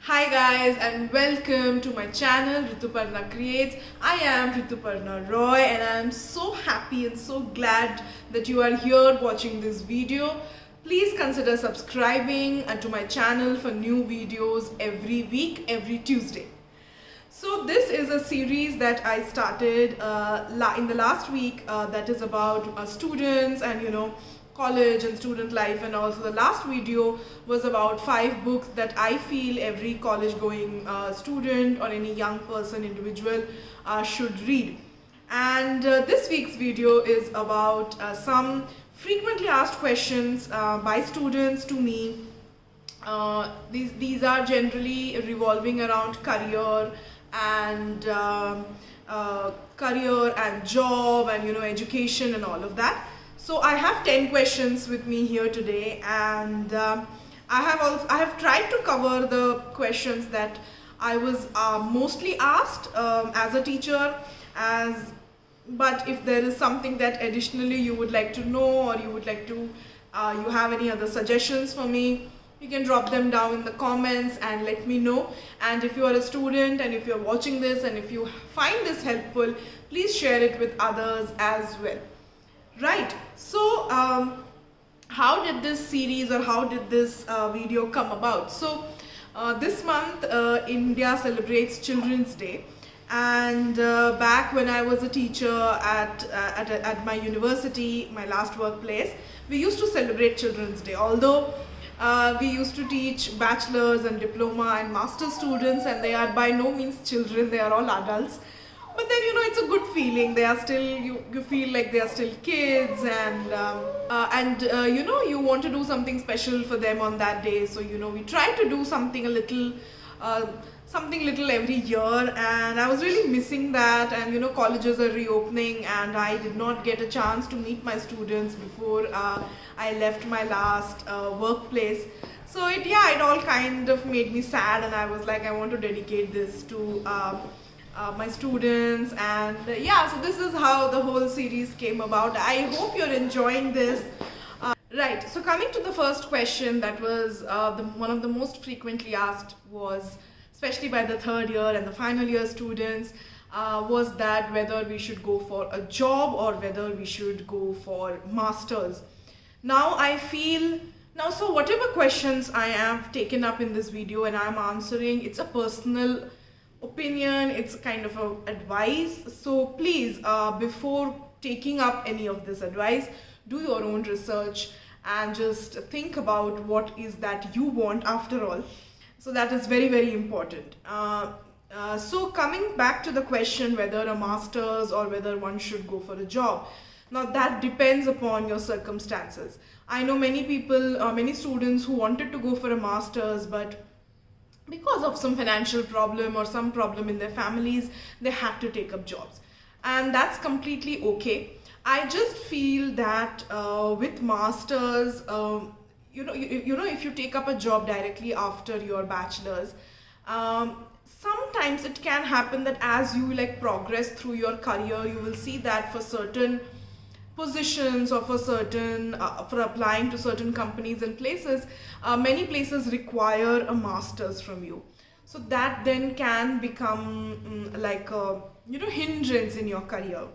Hi guys and welcome to my channel Rituparna Creates. I am Rituparna Roy and I am so happy and so glad that you are here watching this video. Please consider subscribing to my channel for new videos every week, every Tuesday. So this is a series that I started in the last week that is about students and college and student life, and also the last video was about 5 books that I feel every college going student or any young person individual should read. And this week's video is about some frequently asked questions by students to me. These are generally revolving around career and job and education and all of that. So I have 10 questions with me here today, and I have tried to cover the questions that I was mostly asked as a teacher. But if there is something that additionally you would like to know, or you would like to you have any other suggestions for me, you can drop them down in the comments and let me know. And if you are a student and if you're watching this and if you find this helpful, please share it with others as well. Right, so how did this series or how did this video come about? So this month India celebrates Children's Day, and back when I was a teacher at my university, my last workplace, we used to celebrate Children's Day. Although we used to teach bachelor's and diploma and master students, and they are by no means children, they are all adults. But then it's a good feeling. They are still, you feel like they are still kids, and you want to do something special for them on that day. So we try to do something little every year, and I was really missing that. And colleges are reopening, and I did not get a chance to meet my students before I left my last workplace. So it all kind of made me sad, and I was like, I want to dedicate this to my students. And so this is how the whole series came about. I hope you're enjoying this. Right, so coming to the first question, that was one of the most frequently asked, was especially by the third year and the final year students, was that whether we should go for a job or whether we should go for masters. Now I feel, so whatever questions I have taken up in this video and I'm answering, it's a personal opinion, it's kind of a advice. So please, before taking up any of this advice, do your own research and just think about what is that you want after all. So that is very, very important. So coming back to the question whether a master's or whether one should go for a job, now that depends upon your circumstances. I know many people, many students who wanted to go for a master's, but because of some financial problem or some problem in their families, they had to take up jobs, and that's completely okay. I just feel that with masters, if you take up a job directly after your bachelor's, sometimes it can happen that as you progress through your career, you will see that for certain positions or for certain for applying to certain companies and places, many places require a master's from you. So that then can become like a hindrance in your career.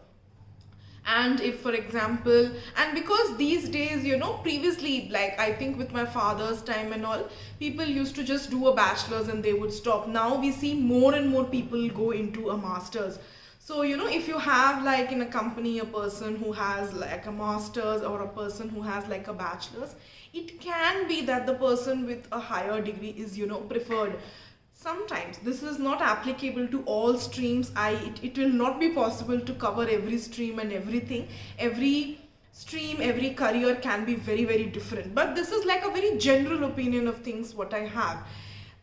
And if, for example, and because these days, previously, I think with my father's time and all, people used to just do a bachelor's and they would stop. Now we see more and more people go into a master's. So if you have in a company a person who has a master's or a person who has a bachelor's, it can be that the person with a higher degree is preferred. Sometimes this is not applicable to all streams. It will not be possible to cover every stream and everything. Every stream, every career can be very, very different, but this is a very general opinion of things what I have.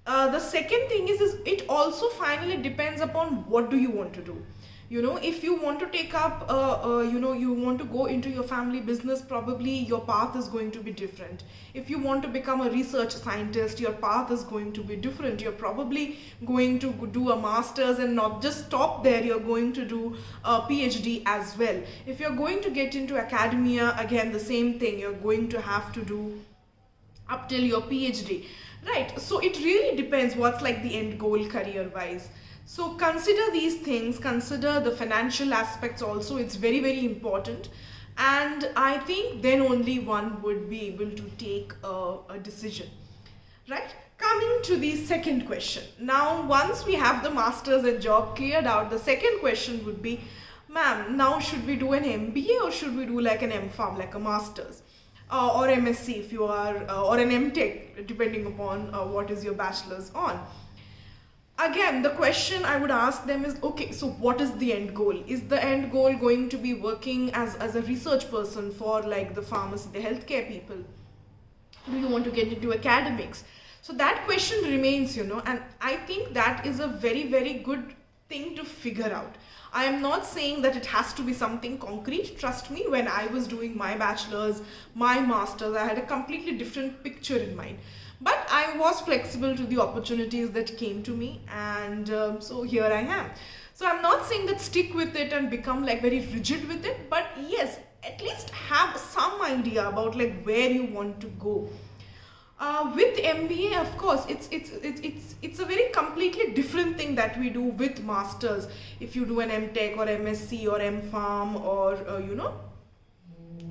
The second thing is it also finally depends upon what do you want to do. If you want to take up you want to go into your family business, probably your path is going to be different. If you want to become a research scientist, your path is going to be different. You're probably going to do a master's and not just stop there, you're going to do a PhD as well. If you're going to get into academia, again the same thing, you're going to have to do up till your PhD. Right, so it really depends what's like the end goal career wise. So consider these things, consider the financial aspects also, it's very, very important. And I think then only one would be able to take a decision, right? Coming to the second question. Now, once we have the masters and job cleared out, the second question would be, ma'am, now should we do an MBA or should we do like an M.Pharm, like a master's? Or MSc if you are, or an MTech, depending upon what is your bachelor's on. Again, the question I would ask them is, okay, so what is the end goal? Is the end goal going to be working as a research person for like the pharmacy, the healthcare people? Do you want to get into academics? So that question remains, and I think that is a very, very good thing to figure out. I am not saying that it has to be something concrete. Trust me, when I was doing my bachelor's, my master's, I had a completely different picture in mind. But I was flexible to the opportunities that came to me, and so here I am. So I'm not saying that stick with it and become like very rigid with it, but yes, at least have some idea about like where you want to go. With MBA, of course, it's a very completely different thing that we do with masters. If you do an MTech or MSc or M.Pharm or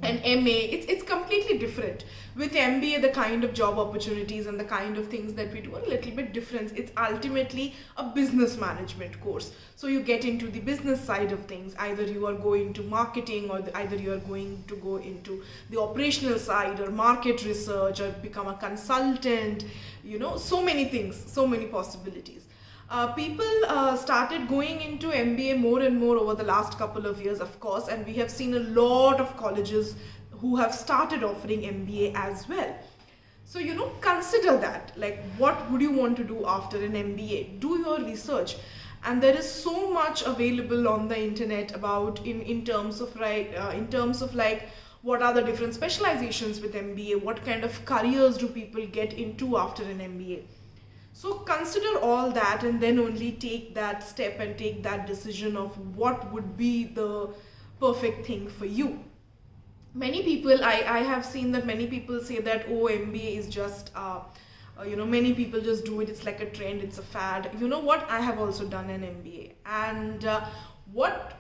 an MA, it's completely different. With MBA, the kind of job opportunities and the kind of things that we do are a little bit different. It's ultimately a business management course. So you get into the business side of things. Either you are going to marketing, or either you are going to go into the operational side or market research or become a consultant, so many things, so many possibilities. People started going into MBA more and more over the last couple of years, of course, and we have seen a lot of colleges who have started offering MBA as well. So, consider that, like, what would you want to do after an MBA? Do your research. And there is so much available on the internet about in terms of like what are the different specializations with MBA, what kind of careers do people get into after an MBA. So consider all that and then only take that step and take that decision of what would be the perfect thing for you. Many people, I have seen that many people say that, oh, MBA is just, many people just do it. It's like a trend. It's a fad. You know what? I have also done an MBA. And what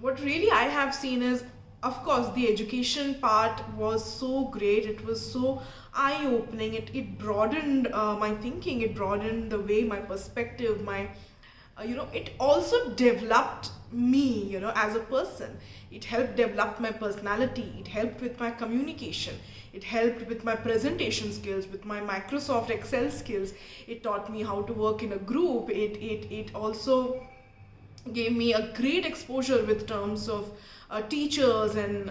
really I have seen is, of course, the education part was so great. It was so eye-opening. It broadened my thinking. It broadened the way, my perspective, it also developed me, as a person. It helped develop my personality. It helped with my communication. It helped with my presentation skills, with my Microsoft Excel skills. It taught me how to work in a group. It also gave me a great exposure with terms of teachers and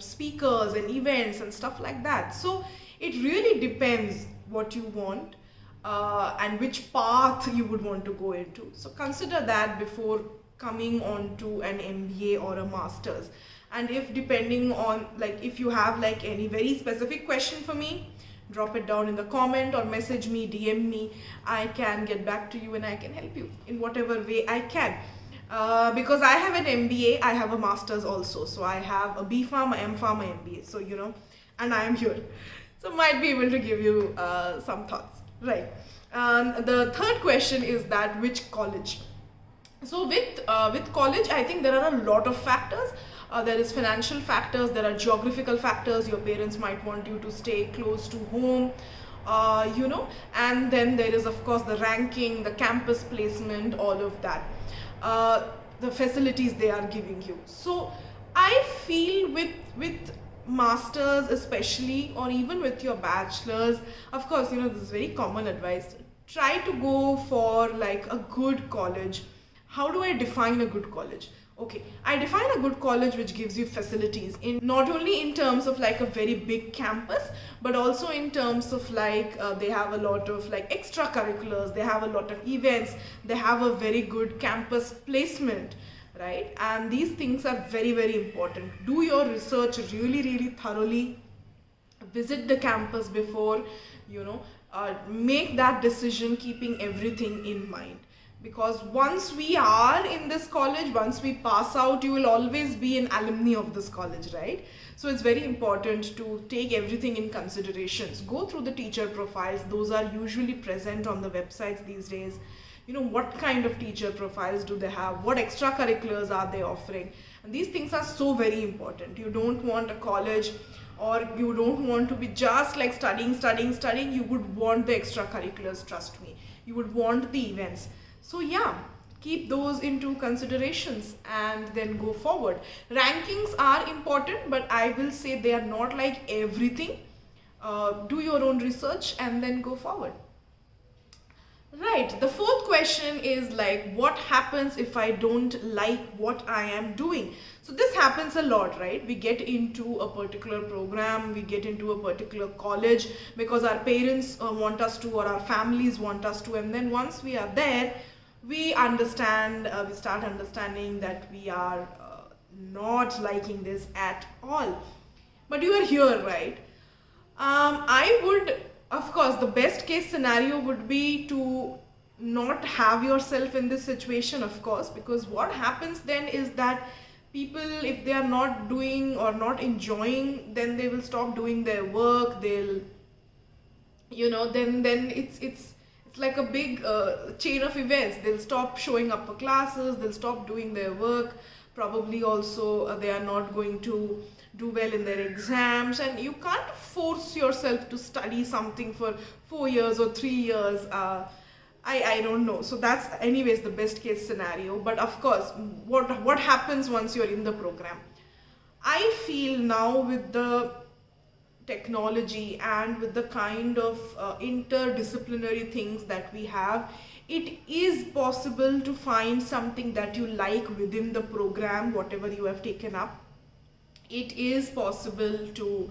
speakers and events and stuff like that. So it really depends what you want and which path you would want to go into. So consider that before coming on to an MBA or a master's. And if depending on, like, if you have like any very specific question for me, drop it down in the comment or message me, DM me. I can get back to you and I can help you in whatever way I can. Because I have an MBA, I have a master's also. So I have a B.Pharm, a M.Pharm, a MBA. So, and I am here. So might be able to give you some thoughts, right? The third question is that which college? So with college, I think there are a lot of factors. There is financial factors, there are geographical factors. Your parents might want you to stay close to home, and then there is, of course, the ranking, the campus placement, all of that. The facilities they are giving you. So I feel with masters especially, or even with your bachelors, of course, this is very common advice. Try to go for like a good college. How do I define a good college? Okay, I define a good college which gives you facilities in not only in terms of like a very big campus, but also in terms of like they have a lot of like extracurriculars, they have a lot of events, they have a very good campus placement, right? And these things are very, very important. Do your research really, really thoroughly. Visit the campus before, make that decision keeping everything in mind. because once we are in this college, once we pass out, you will always be an alumni of this college, right? So it's very important to take everything in considerations. Go through the teacher profiles. Those are usually present on the websites these days. You know, what kind of teacher profiles do they have? What extracurriculars are they offering? And these things are so very important. You don't want a college, or you don't want to be just like studying. You would want the extracurriculars, trust me. You would want the events. So yeah, keep those into considerations and then go forward. Rankings are important, but I will say they are not like everything. Do your own research and then go forward. Right, the fourth question is like, what happens if I don't like what I am doing? So this happens a lot, right? We get into a particular program, we get into a particular college because our parents want us to, or our families want us to, and then once we are there, we understand, we start understanding that we are not liking this at all. But you are here, right? I would, of course, the best case scenario would be to not have yourself in this situation, of course, because what happens then is that people, if they are not doing or not enjoying, then they will stop doing their work. They'll, you know, then it's like a big chain of events. They'll stop showing up for classes, they'll stop doing their work. Probably also they are not going to do well in their exams, and you can't force yourself to study something for 4 years or 3 years. I don't know. So that's anyways the best case scenario. But of course, what happens once you're in the program? I feel now with the technology and with the kind of interdisciplinary things that we have, it is possible to find something that you like within the program, whatever you have taken up. It is possible to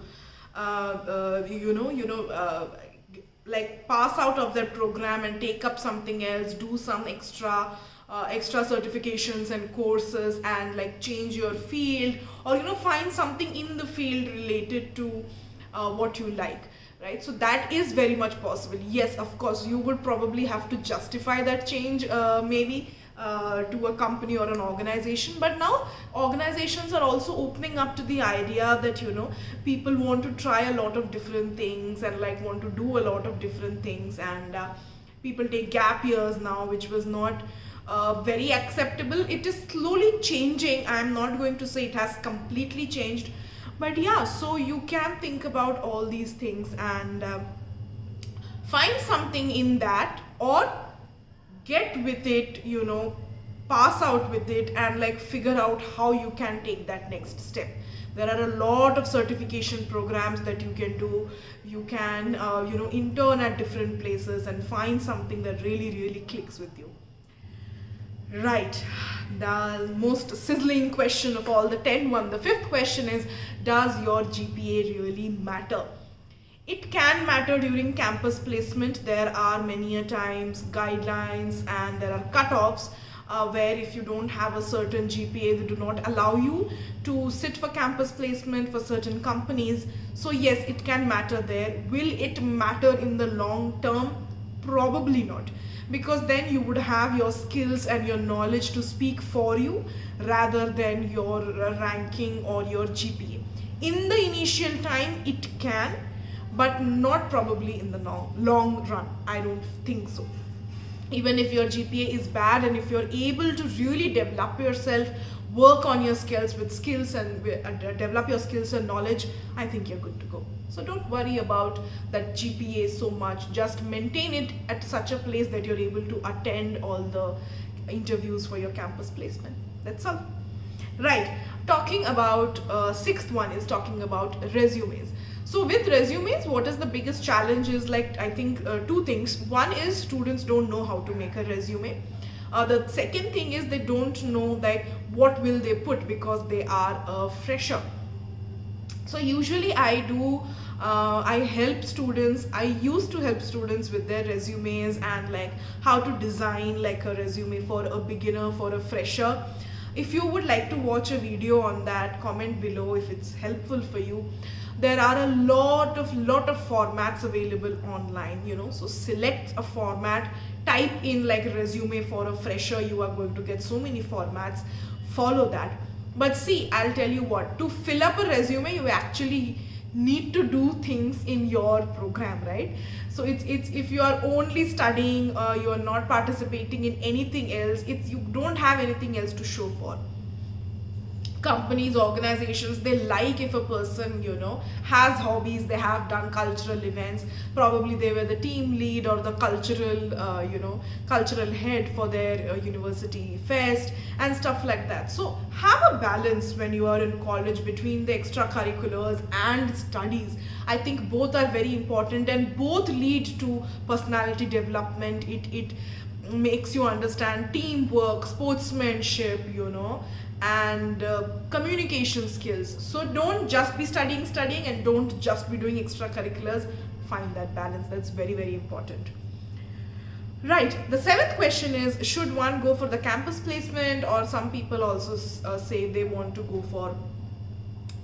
like pass out of that program and take up something else, do some extra certifications and courses, and like change your field, or find something in the field related to what you like, right? So that is very much possible. Yes, of course, you would probably have to justify that change maybe to a company or an organization, but now organizations are also opening up to the idea that people want to try a lot of different things and like want to do a lot of different things, and people take gap years now, which was not very acceptable. It is slowly changing. I'm not going to say it has completely changed, but yeah, so you can think about all these things and find something in that, or get with it, pass out with it, and like figure out how you can take that next step. There are a lot of certification programs that you can do. You can intern at different places and find something that really clicks with you. Right, the most sizzling question of all, the 10 one. The fifth question is, does your GPA really matter? It can matter during campus placement. There are many a times guidelines and there are cutoffs where if you don't have a certain GPA, they do not allow you to sit for campus placement for certain companies. So yes, it can matter there. Will it matter in the long term? Probably not, because then you would have your skills and your knowledge to speak for you rather than your ranking or your GPA. In the initial time, it can, but not probably in the long run. I don't think so. Even if your GPA is bad, and if you're able to really develop yourself, work on your skills and develop your skills and knowledge, I think you're good to go. So don't worry about that GPA so much. Just maintain it at such a place that you're able to attend all the interviews for your campus placement. That's all. Right, talking about sixth one is talking about resumes. So with resumes, what is the biggest challenge is, like, I think two things. One is students don't know how to make a resume. The second thing is they don't know like what will they put, because they are a fresher. So usually I help students. I used to help students with their resumes and like how to design like a resume for a beginner, for a fresher. If you would like to watch a video on that, comment below if it's helpful for you. There are a lot of formats available online, so select a format, type in like resume for a fresher, you are going to get so many formats. Follow that. But see, I'll tell you what, to fill up a resume, you actually need to do things in your program, right? So it's if you are only studying, you are not participating in anything else, it's you don't have anything else to show for. Companies, organizations, they like if a person, has hobbies, they have done cultural events, probably they were the team lead or the cultural head for their university fest and stuff like that. So have a balance when you are in college between the extracurriculars and studies. I think both are very important and both lead to personality development. It makes you understand teamwork, sportsmanship, and communication skills. So don't just be studying and don't just be doing extracurriculars. Find that balance. That's very, very important. Right. The seventh question is, should one go for the campus placement, or some people also say they want to go for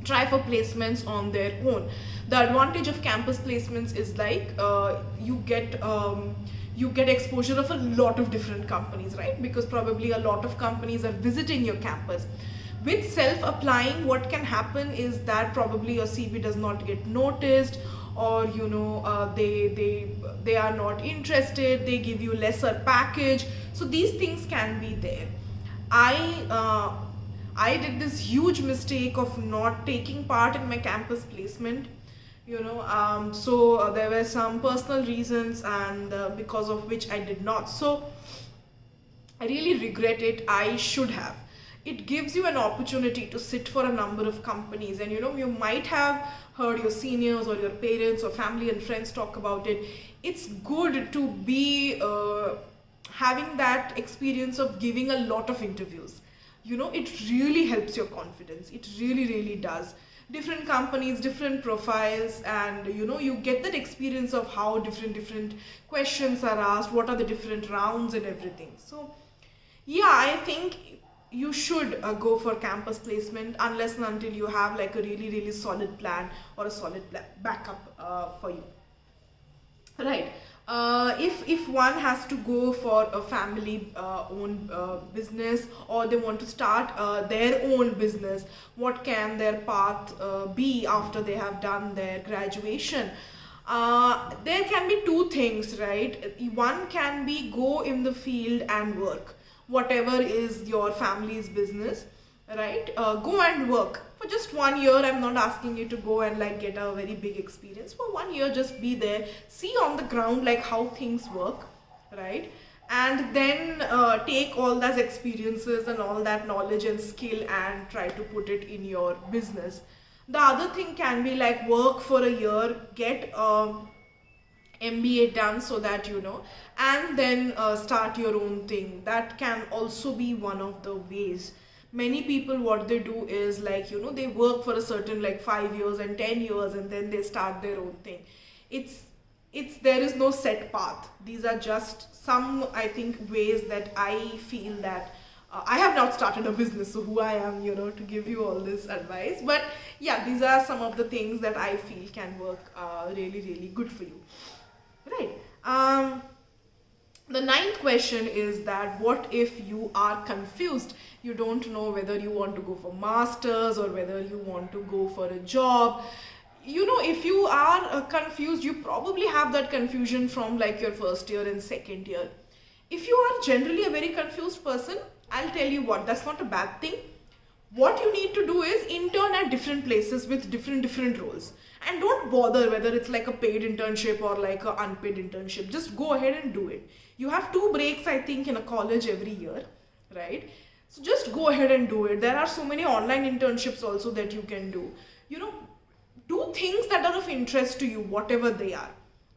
try for placements on their own. The advantage of campus placements is like you get exposure of a lot of different companies, right? Because probably a lot of companies are visiting your campus. With self-applying, what can happen is that probably your CV does not get noticed, or they are not interested, they give you lesser package. So these things can be there. I did this huge mistake of not taking part in my campus placement. So there were some personal reasons, and because of which I did not. So I really regret it. I should have. It gives you an opportunity to sit for a number of companies, and you might have heard your seniors or your parents or family and friends talk about it. It's good to be having that experience of giving a lot of interviews. It really helps your confidence. It really, really does. Different companies, different profiles, and you get that experience of how different questions are asked, what are the different rounds and everything. So yeah, I think you should go for campus placement, unless and until you have like a really, really solid plan or a solid backup for you, right? If one has to go for a family owned business, or they want to start their own business, what can their path be after they have done their graduation? There can be two things, right? One can be go in the field and work, whatever is your family's business, right? Go and work for just 1 year. I'm not asking you to go and like get a very big experience. For 1 year, just be there, see on the ground like how things work, right? And then take all those experiences and all that knowledge and skill and try to put it in your business. The other thing can be like work for a year, get MBA done, so that and then start your own thing. That can also be one of the ways. Many people, what they do is like they work for a certain like 5 years and 10 years, and then they start their own thing. It's there is no set path. These are just some, I think, ways that I feel that I have not started a business, so who I am to give you all this advice. But yeah, these are some of the things that I feel can work really, really good for you, right? The ninth question is that what if you are confused? You don't know whether you want to go for masters or whether you want to go for a job. If you are confused, you probably have that confusion from like your first year and second year. If you are generally a very confused person, I'll tell you what, that's not a bad thing. What you need to do is intern at different places with different roles, and don't bother whether it's like a paid internship or like an unpaid internship. Just go ahead and do it. You have 2 breaks, I think, in a college every year, right? So just go ahead and do it. There are so many online internships also that you can do. Do things that are of interest to you, whatever they are,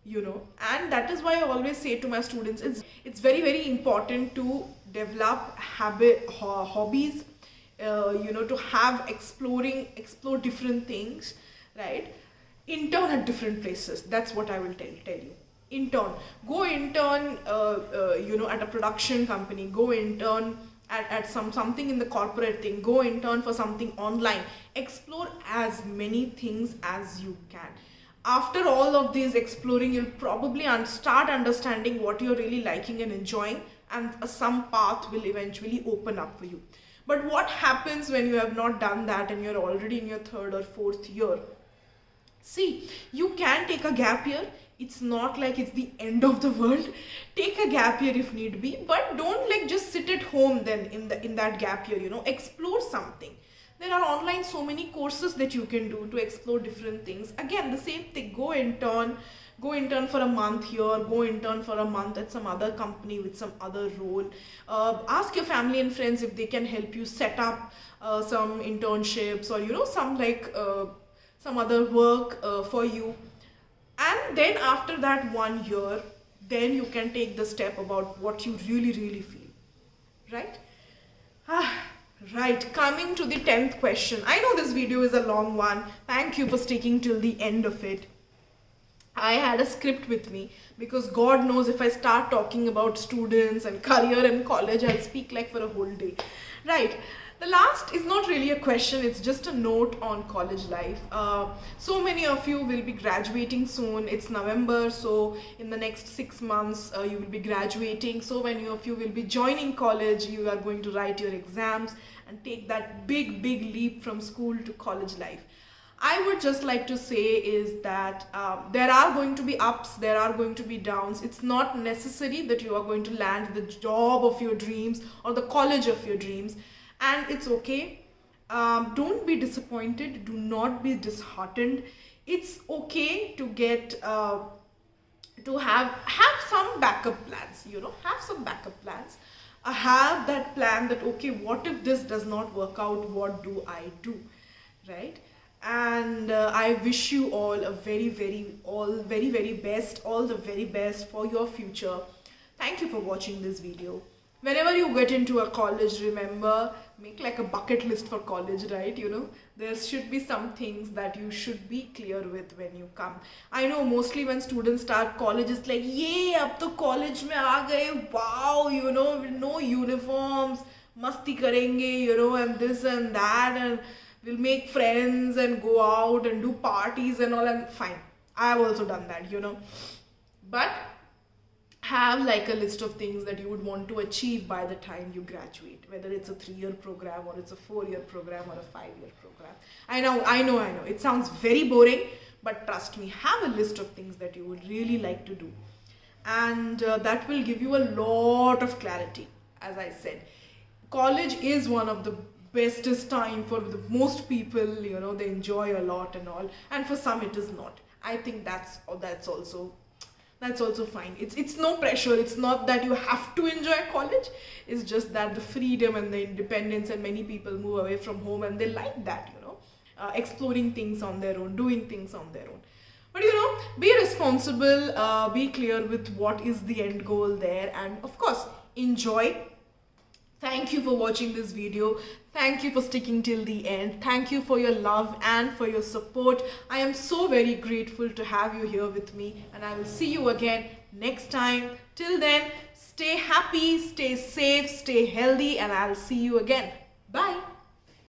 and that is why I always say to my students, it's very, very important to develop hobbies, to explore different things, right? Intern at different places. That's what I will tell you. Go intern at a production company, go intern at something in the corporate thing, go intern for something online. Explore as many things as you can. After all of this exploring, you'll probably start understanding what you're really liking and enjoying, and some path will eventually open up for you. But what happens when you have not done that and you're already in your third or fourth year? See, you can take a gap year. It's not like it's the end of the world. Take a gap year if need be, but don't like just sit at home then in that gap year, explore something. There are online so many courses that you can do to explore different things. Again, the same thing, go intern for a month here, go intern for a month at some other company with some other role. Ask your family and friends if they can help you set up some internships, or some other work for you. And then after that 1 year, then you can take the step about what you really feel, right? Right, coming to the 10th question. I know this video is a long one. Thank you for sticking till the end of it. I had a script with me because God knows if I start talking about students and career and college, I'll speak like for a whole day. Right, the last is not really a question, it's just a note on college life. So many of you will be graduating soon. It's November, so in the next 6 months you will be graduating. So many of you will be joining college. You are going to write your exams and take that big leap from school to college life. I would just like to say is that there are going to be ups, there are going to be downs. It's not necessary that you are going to land the job of your dreams or the college of your dreams, and it's okay. Don't be disappointed, do not be disheartened. It's okay to get to have some backup plans, have some backup plans. Have that plan that, okay, what if this does not work out, what do I do, right? And I wish you all a very best, all the very best for your future. Thank you for watching this video. Whenever you get into a college, remember, make like a bucket list for college, right? There should be some things that you should be clear with when you come. I know mostly when students start college, it's like, yay, ab to college mein aa gaye, wow, no uniforms, masti karenge, and this and that, and we'll make friends and go out and do parties and all, and fine. I have also done that, But have like a list of things that you would want to achieve by the time you graduate, whether it's a 3-year program or it's a 4-year program or a 5-year program. I know, it sounds very boring, but trust me, have a list of things that you would really like to do. And that will give you a lot of clarity. As I said, college is one of the bestest time for the most people, they enjoy a lot and all, and for some it is not. I think that's also fine. It's no pressure. It's not that you have to enjoy college. It's just that the freedom and the independence, and many people move away from home and they like that, exploring things on their own, doing things on their own. But be responsible, be clear with what is the end goal there, and of course enjoy. Thank you for watching this video. Thank you for sticking till the end. Thank you for your love and for your support. I am so very grateful to have you here with me, and I will see you again next time. Till then, stay happy, stay safe, stay healthy, and I'll see you again. Bye.